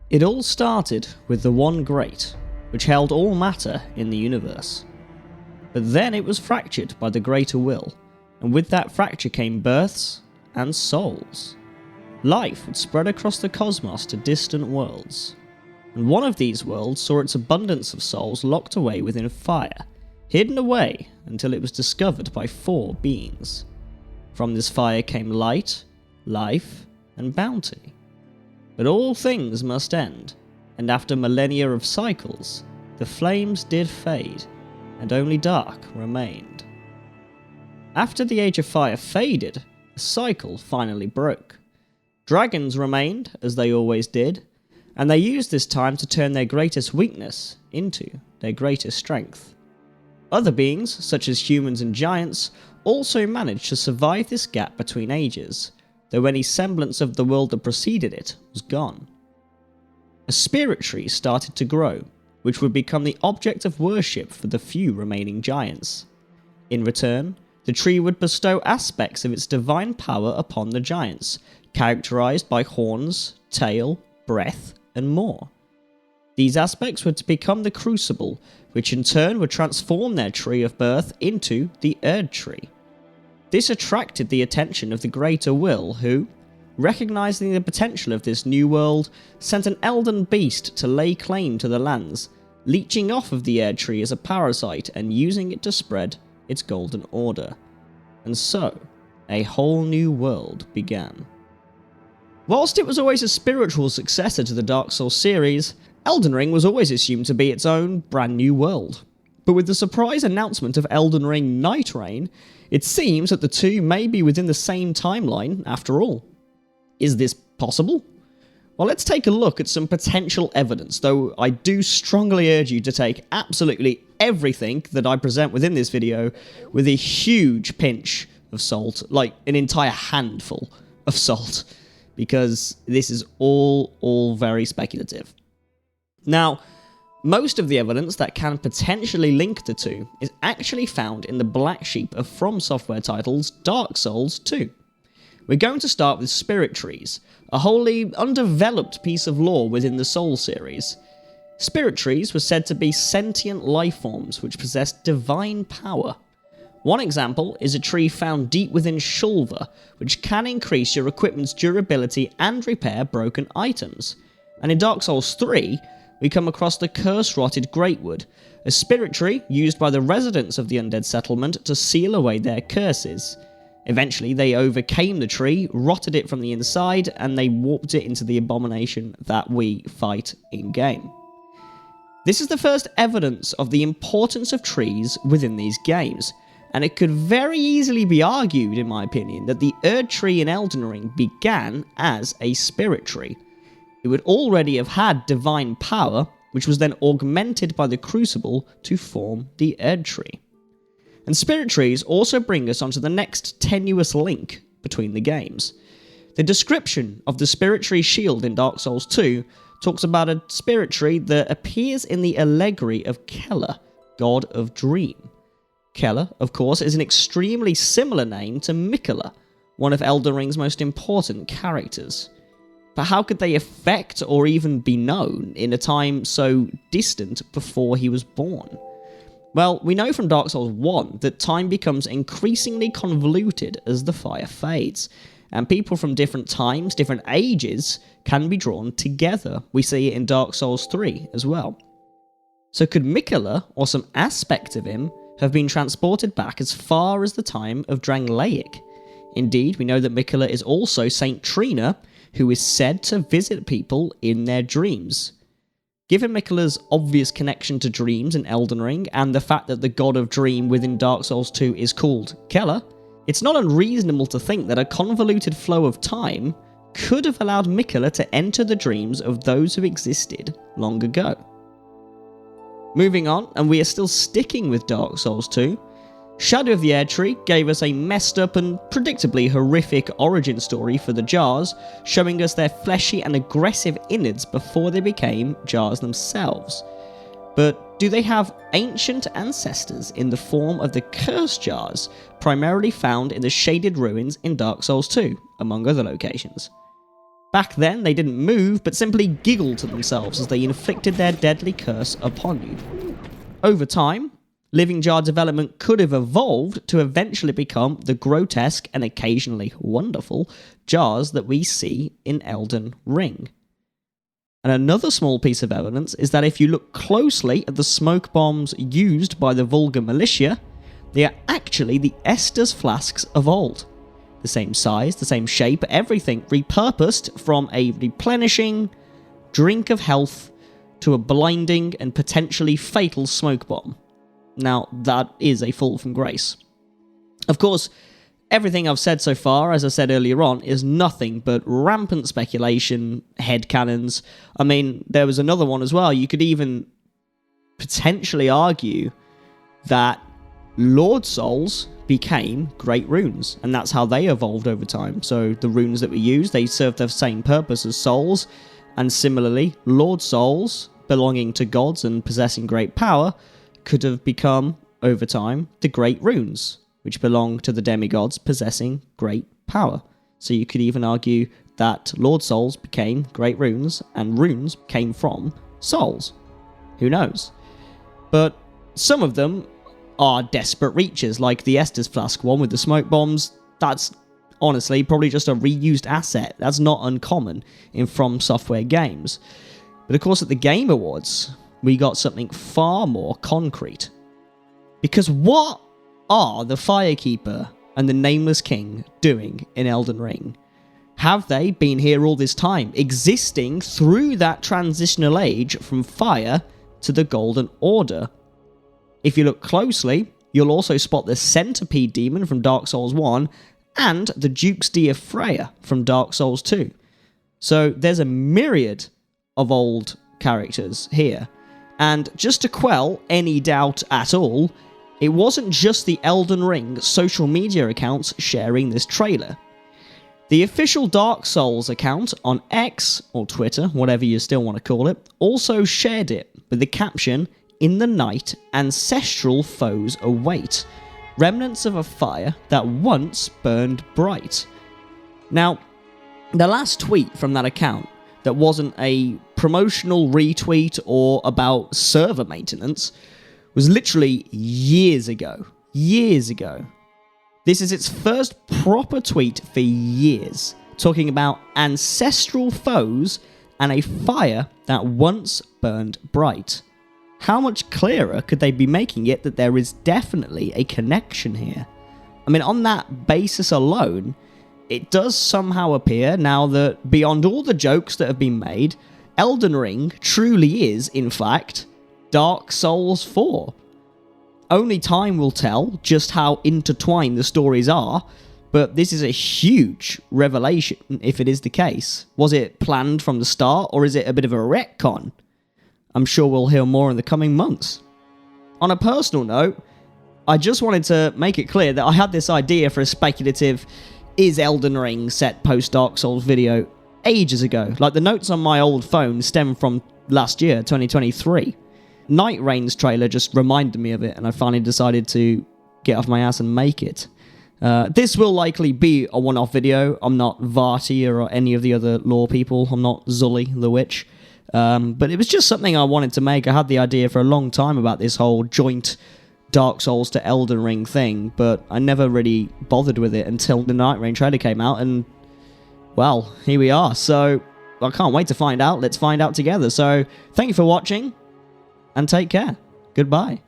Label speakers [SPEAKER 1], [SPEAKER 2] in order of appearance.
[SPEAKER 1] It all started with the One Great, which held all matter in the universe. But then it was fractured by the greater will, and with that fracture came births and souls. Life would spread across the cosmos to distant worlds, and one of these worlds saw its abundance of souls locked away within fire, hidden away until it was discovered by 4 beings. From this fire came light, life, and bounty. But all things must end, and after millennia of cycles, the flames did fade, and only dark remained. After the Age of Fire faded, a cycle finally broke. Dragons remained, as they always did, and they used this time to turn their greatest weakness into their greatest strength. Other beings, such as humans and giants, also managed to survive this gap between ages, though any semblance of the world that preceded it was gone. A spirit tree started to grow, which would become the object of worship for the few remaining giants. In return, the tree would bestow aspects of its divine power upon the giants, characterized by horns, tail, breath, and more. These aspects were to become the crucible, which in turn would transform their tree of birth into the Erd tree. This attracted the attention of the Greater Will, who, recognizing the potential of this new world, sent an Elden beast to lay claim to the lands, leeching off of the Erd tree as a parasite and using it to spread its golden order. And so, a whole new world began. Whilst it was always a spiritual successor to the Dark Souls series, Elden Ring was always assumed to be its own brand new world. But with the surprise announcement of Elden Ring Nightreign, it seems that the two may be within the same timeline after all. Is this possible? Well, let's take a look at some potential evidence, though I do strongly urge you to take absolutely everything that I present within this video with a huge pinch of salt, like an entire handful of salt, because this is all very speculative. Now, most of the evidence that can potentially link the two is actually found in the black sheep of From Software titles Dark Souls 2. We're going to start with spirit trees, a wholly undeveloped piece of lore within the Souls series. Spirit trees were said to be sentient life forms which possessed divine power. One example is a tree found deep within Shulva, which can increase your equipment's durability and repair broken items. And in Dark Souls 3, we come across the curse-rotted Greatwood, a spirit tree used by the residents of the undead settlement to seal away their curses. Eventually, they overcame the tree, rotted it from the inside, and they warped it into the abomination that we fight in-game. This is the first evidence of the importance of trees within these games, and it could very easily be argued, in my opinion, that the Erd tree in Elden Ring began as a spirit tree. It would already have had divine power, which was then augmented by the Crucible to form the Erd tree. And spirit trees also bring us onto the next tenuous link between the games. The description of the spirit tree shield in Dark Souls 2 talks about a spirit tree that appears in the allegory of Kella, god of dream. Kella, of course, is an extremely similar name to Miquella, one of Elden Ring's most important characters. But how could they affect or even be known in a time so distant before he was born? Well, we know from Dark Souls 1 that time becomes increasingly convoluted as the fire fades, and people from different times, different ages, can be drawn together. We see it in Dark Souls 3 as well. So could Miquella, or some aspect of him, have been transported back as far as the time of Drangleic? Indeed, we know that Miquella is also Saint Trina, who is said to visit people in their dreams. Given Miquella's obvious connection to dreams in Elden Ring, and the fact that the god of dream within Dark Souls 2 is called Kella, it's not unreasonable to think that a convoluted flow of time could have allowed Miquella to enter the dreams of those who existed long ago. Moving on, and we are still sticking with Dark Souls 2, Shadow of the Erd Tree gave us a messed up and predictably horrific origin story for the Jars, showing us their fleshy and aggressive innards before they became Jars themselves. But do they have ancient ancestors in the form of the Cursed Jars, primarily found in the shaded ruins in Dark Souls 2, among other locations? Back then, they didn't move, but simply giggled to themselves as they inflicted their deadly curse upon you. Over time, Living Jar development could have evolved to eventually become the grotesque and occasionally wonderful jars that we see in Elden Ring. And another small piece of evidence is that if you look closely at the smoke bombs used by the Vulgar militia, they are actually the Estus flasks of old. The same size, the same shape, everything repurposed from a replenishing drink of health to a blinding and potentially fatal smoke bomb. Now, that is a fall from grace. Of course, everything I've said so far, as I said earlier on, is nothing but rampant speculation, headcanons. I mean, there was another one as well. You could even potentially argue that Lord Souls became Great Runes, and that's how they evolved over time. So the runes that we use, they serve the same purpose as souls, and similarly, Lord Souls, belonging to gods and possessing great power, could have become, over time, the Great Runes, which belong to the demigods possessing great power. So you could even argue that Lord Souls became Great Runes, and runes came from souls. Who knows? But some of them are desperate reaches, like the Estus Flask one with the smoke bombs. That's honestly probably just a reused asset. That's not uncommon in From Software games. But of course at the Game Awards, we got something far more concrete. Because what are the Firekeeper and the Nameless King doing in Elden Ring? Have they been here all this time, existing through that transitional age from fire to the Golden Order? If you look closely, you'll also spot the Centipede Demon from Dark Souls 1 and the Duke's Deer Freya from Dark Souls 2. So there's a myriad of old characters here. And just to quell any doubt at all, it wasn't just the Elden Ring social media accounts sharing this trailer. The official Dark Souls account on X, or Twitter, whatever you still want to call it, also shared it with the caption, "In the night, ancestral foes await, remnants of a fire that once burned bright." Now, the last tweet from that account that wasn't a promotional retweet or about server maintenance was literally years ago. Years ago. This is its first proper tweet for years, talking about ancestral foes and a fire that once burned bright. How much clearer could they be making it that there is definitely a connection here? I mean, on that basis alone, it does somehow appear now that beyond all the jokes that have been made, Elden Ring truly is, in fact, Dark Souls 4. Only time will tell just how intertwined the stories are, but this is a huge revelation if it is the case. Was it planned from the start, or is it a bit of a retcon? I'm sure we'll hear more in the coming months. On a personal note, I just wanted to make it clear that I had this idea for a speculative "Is Elden Ring set post-Dark Souls" video ages ago. Like, the notes on my old phone stem from last year, 2023. Nightreign's trailer just reminded me of it, and I finally decided to get off my ass and make it. This will likely be a one-off video. I'm not Varti or any of the other lore people. I'm not Zully the Witch. But it was just something I wanted to make. I had the idea for a long time about this whole joint Dark Souls to Elden Ring thing, but I never really bothered with it until the Nightreign trailer came out, and, well, here we are. So, I can't wait to find out. Let's find out together. So, thank you for watching, and take care. Goodbye.